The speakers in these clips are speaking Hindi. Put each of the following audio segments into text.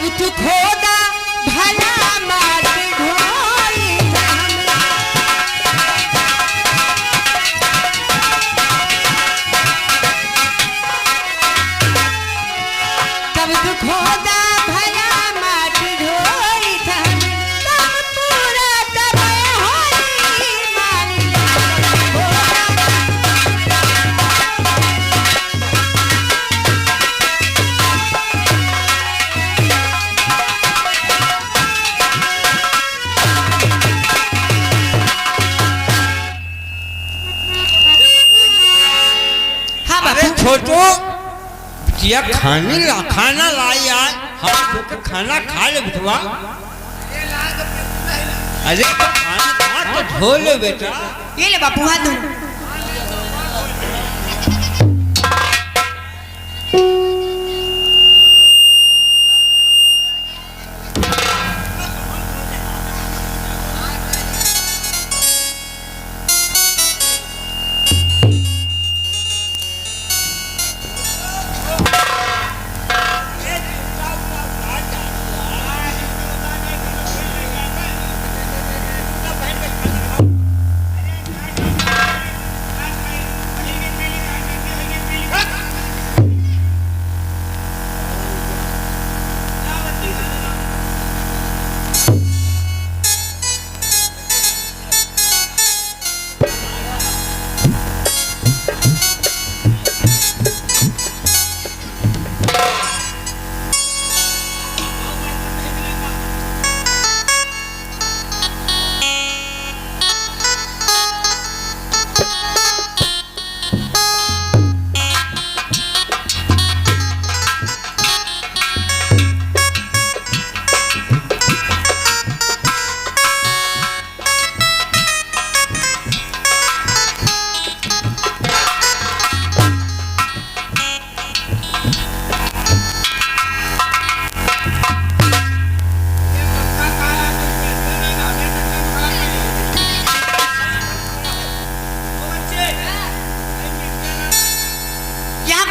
तब तू खोदा भला मार ढोई तब तू खोदा भला मार ढोई तब पूरा तबे होली मार छोटो बिटिया खाना लाई आए हम तो खाना खा ले बिटवा अरे खाना खा तो धो ले बेटा ये ले बापू हाथ धो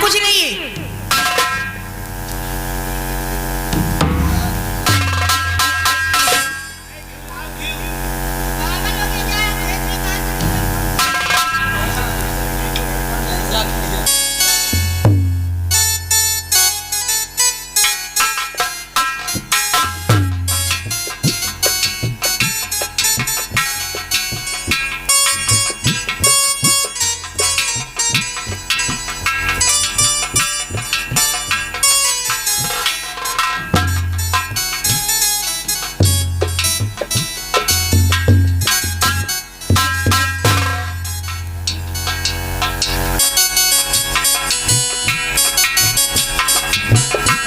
कुछ नहीं है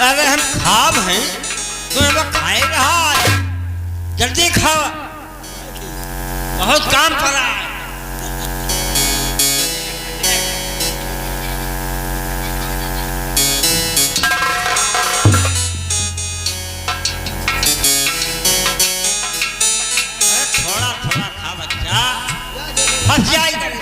अरे हम खाब हैं तुम्हें खाए रहा जल्दी खाओ बहुत काम पड़ा है थोड़ा थोड़ा खा बच्चा फंस जाएगा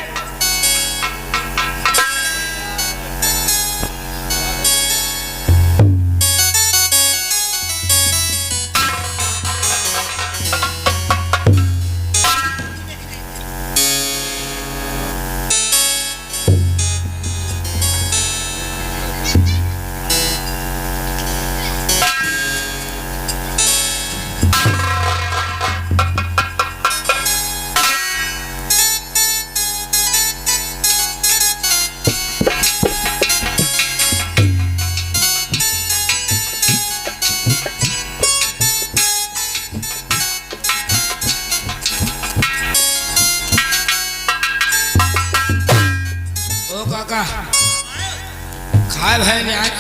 खाए भाई ने आज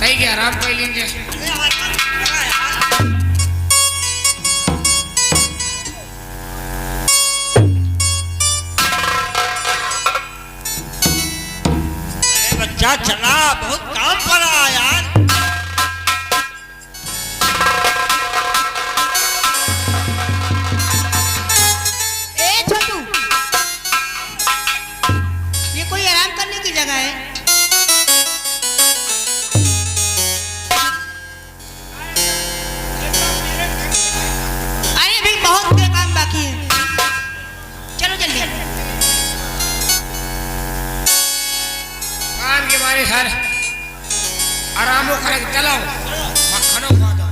तय के आराम कर लेंगे अरे बच्चा चला बहुत काम पड़ा यार पड़े चलो मक्खनो खा दो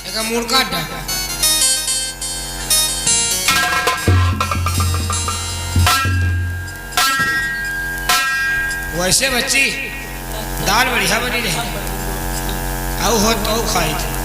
एक मुर्गा डा वैसे बच्ची दाल बढ़िया बनी रही आओ हो तो खाई थी